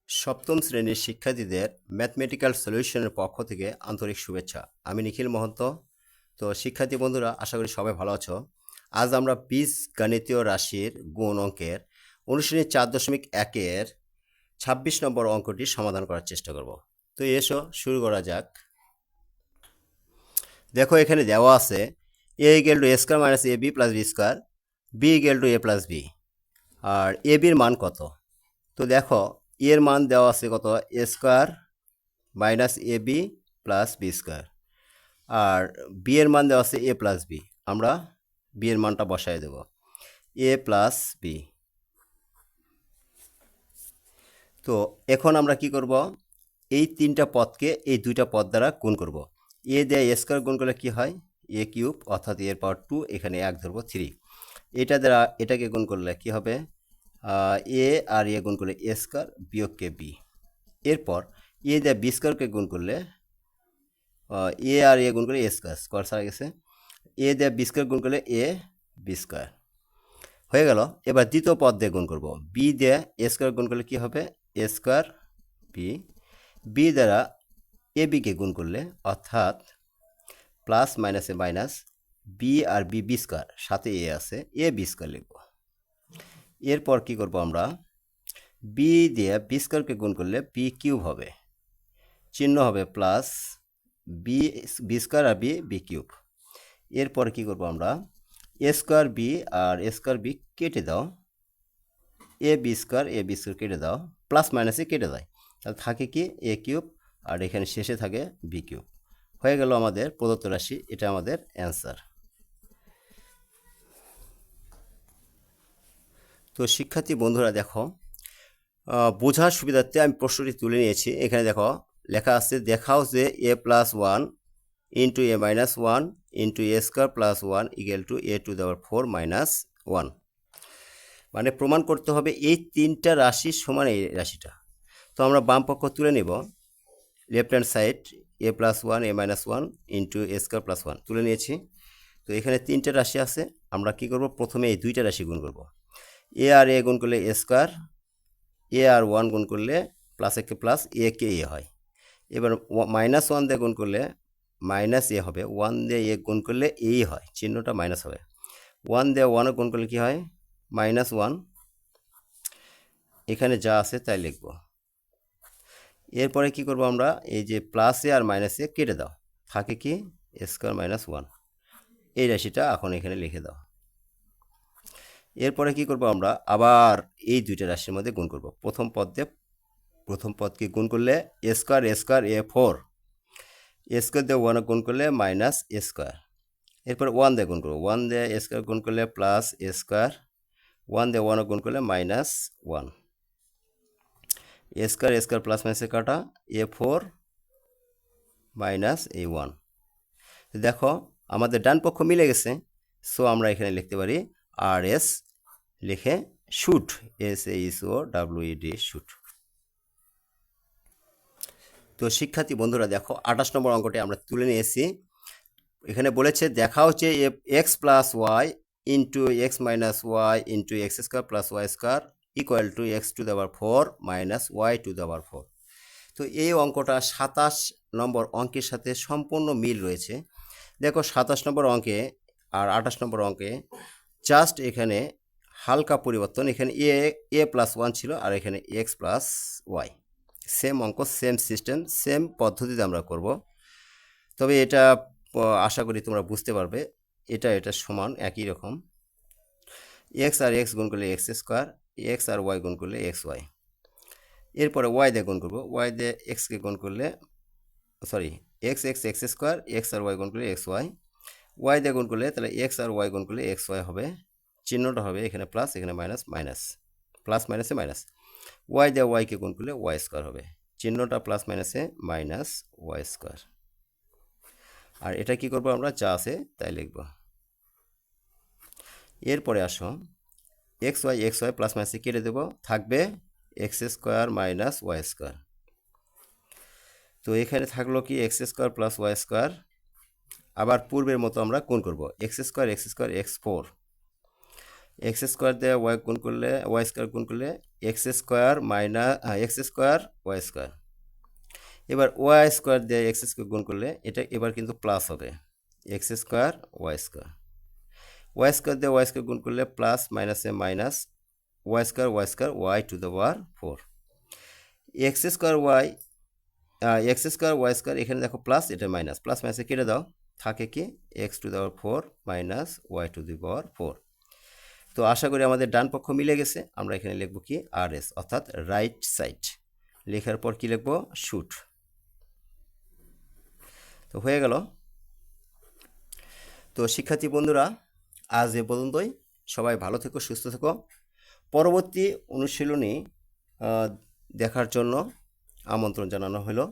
সপ্তম শ্রেণীর শিক্ষার্থীদের ম্যাথমেটিক্যাল সলিউশনের পক্ষ থেকে আন্তরিক শুভেচ্ছা। আমি নিখিল মহন্ত। তো শিক্ষার্থী বন্ধুরা, আশা করি সবাই ভালো আছো। আজ আমরা বীজগণিতীয় রাশির গুণ অঙ্কের অনুশীলনী 4.1-এর 26 নম্বর অঙ্কটি সমাধান করার চেষ্টা করব। তো এসো শুরু করা যাক। দেখো, এখানে দেওয়া আছে a = a² - ab + b², b = a + b। R a b এর মান কত? তো দেখো, এর মান দেওয়া আছে কত, a² - ab + b², আর বি এর মান দেওয়া আছে a + b। আমরা বি এর মানটা বসায় দেব, a + b। তো এখন আমরা কি করব, এই তিনটা পদকে এই দুইটা পদ দ্বারা গুণ করব। a দিয়ে a² গুণ করলে কি হয়, a³ অর্থাৎ এর পাওয়ার 2, এখানে 1 ধরবো 3। এটা দ্বারা এটাকে গুণ করলে কি হবে, a আর a গুণ করলে a² বিয়োগকে b। এরপর a দিয়ে b² গুণ করলে এ আর এ গুণ করলে স্কোয়ার ছাড়া গেছে, এ দিয়ে b² গুণ করলে ab² হয়ে গেল। এবার দ্বিতীয় পদ দিয়ে গুণ করব, বি দিয়ে a² গুণ করলে কি হবে, a² b। বি দ্বারা এ বিকে গুণ করলে অর্থাৎ প্লাস মাইনাসে মাইনাস, বি আর বি² সাথে এ আছে, ab² লিখব। এরপর কি করব, আমরা বি দিয়ে b² গুণ করলে b³ হবে, চিহ্ন হবে প্লাস, b² আর b³ এরপর কি করব, আমরা a² আর a² কেটে দাও, ab² কেটে দাও, প্লাস মাইনাসে কেটে দেয়, তাহলে থাকে কি a³ আর এখানে শেষে থাকে b³ হয়ে গেল আমাদের প্রদত্ত রাশি। এটা আমাদের অ্যান্সার। তো শিক্ষার্থী বন্ধুরা দেখো, বোঝার সুবিধার্থে আমি প্রশ্নটি তুলে নিয়েছি। এখানে দেখো লেখা আছে, দেখাও যে a + 1 * a - 1 * a² + 1 = a⁴ - 1। মানে প্রমাণ করতে হবে এই তিনটা রাশির সমান এই রাশিটা। তো আমরা বাম পক্ষ তুলে নেব, left hand side a + 1 a - 1 * a² + 1 তুলে নিয়েছি। তো এখানে তিনটা রাশি আছে, আমরা কি করব, প্রথমে এই দুইটা রাশি গুণ করব। a আর a গুণ করলে a², a আর 1 গুণ করলে প্লাস একে প্লাস, a কে a হয়। এবার -1 দিয়ে গুণ করলে -a হবে, 1 দিয়ে a গুণ করলে এই হয়, চিহ্নটা মাইনাস হবে। 1 দিয়ে 1 গুণ করলে কি হয়, -1। এখানে যা আছে তাই লিখব। এরপরে কি করব, আমরা এই যে প্লাসে আর মাইনাসে কেটে দাও, থাকে কি a² - 1, এই রাশিটা এখন এখানে লিখে দাও। এরপরে কি করব, আমরা আবার এই দুইটা রাশির মধ্যে গুণ করব। প্রথম পদকে গুণ করলে a² a² a⁴, a² দিয়ে 1 গুণ করলে -a²। এরপর 1 দিয়ে গুণ করব, 1 দিয়ে a² গুণ করলে প্লাস a², 1 দিয়ে 1 গুণ করলে -1। a² প্লাস মাইনাসে কাটা, a⁴ - a1। দেখো আমাদের ডান পক্ষ মিলে গেছে। সো আমরা এখানে লিখতে পারি RS লিখে শুট, SHOOT শুট। তো শিক্ষার্থী বন্ধুরা দেখো, 28 নম্বর অঙ্কটি আমরা তুলে নিয়েছি। এখানে বলেছে, দেখাও যে x + y * x - y * x² + y² = x⁴ - y⁴। তো এই অঙ্কটা 27 নম্বর অঙ্কের সাথে সম্পূর্ণ মিল রয়েছে। দেখো 27 নম্বর অঙ্কে আর 28 নম্বর অঙ্কে জাস্ট এখানে হালকা পরিবর্তন, এখানে a + 1 ছিল আর এখানে x + y। সেম অঙ্ক, সেম সিস্টেম, সেম পদ্ধতিতে আমরা করব। তবে এটা আশা করি তোমরা বুঝতে পারবে, এটা সমান একই রকম। x আর x গুণ করলে x², x আর y গুণ করলে xy। এরপরে y দিয়ে গুণ করব, y দিয়ে x কে গুণ করলে x x² x আর y গুণ করলে xy, y দিয়ে গুণ করলে তাহলে x আর y গুণ করলে xy হবে, চিহ্নটা হবে এখানে প্লাস এখানে মাইনাস, প্লাস মাইনাসে মাইনাস। y দিয়ে y কে গুণ করলে y² হবে, চিহ্নটা প্লাস মাইনাসে মাইনাস y²। আর এটা কি করব, আমরা যা আছে তাই লিখব। এরপরে আসো xy প্লাস মাইনাসে কেটে দেব, থাকবে x² - y²। তো এখানে থাকলো কি x² + y²। আবার পূর্বের মতো আমরা গুণ করব, x² x² x⁴। X square দিয়ে ওয়াই গুণ করলে ওয়াই স্কোয়ার গুণ করলে x square minus x square y square. এবার ওয়াই স্কোয়ার দিয়ে এক্স স্কোয়ার গুণ করলে এটা এবার কিন্তু প্লাস হবে, x square y square. Y square দিয়ে ওয়াই স্কোয়ার গুণ করলে প্লাস মাইনাসে minus y square y to the power 4। X square y square, এখানে দেখো প্লাস, এটা মাইনাস, প্লাস মাইনাসে কেটে দাও, থাকে কি X to the power 4 minus Y to the power 4। তো আশা করি আমাদের ডান পক্ষ মিলে গেছে। আমরা এখানে লিখব কি আর এস, অর্থাৎ রাইট সাইড। লেখার পর কি লিখব শুট। তো হয়ে গেল। তো শিক্ষার্থী বন্ধুরা, আজ এ পর্যন্তই। সবাই ভালো থেকো, সুস্থ থেকো। পরবর্তী অনুশীলনী দেখার জন্য আমন্ত্রণ জানানো হলো।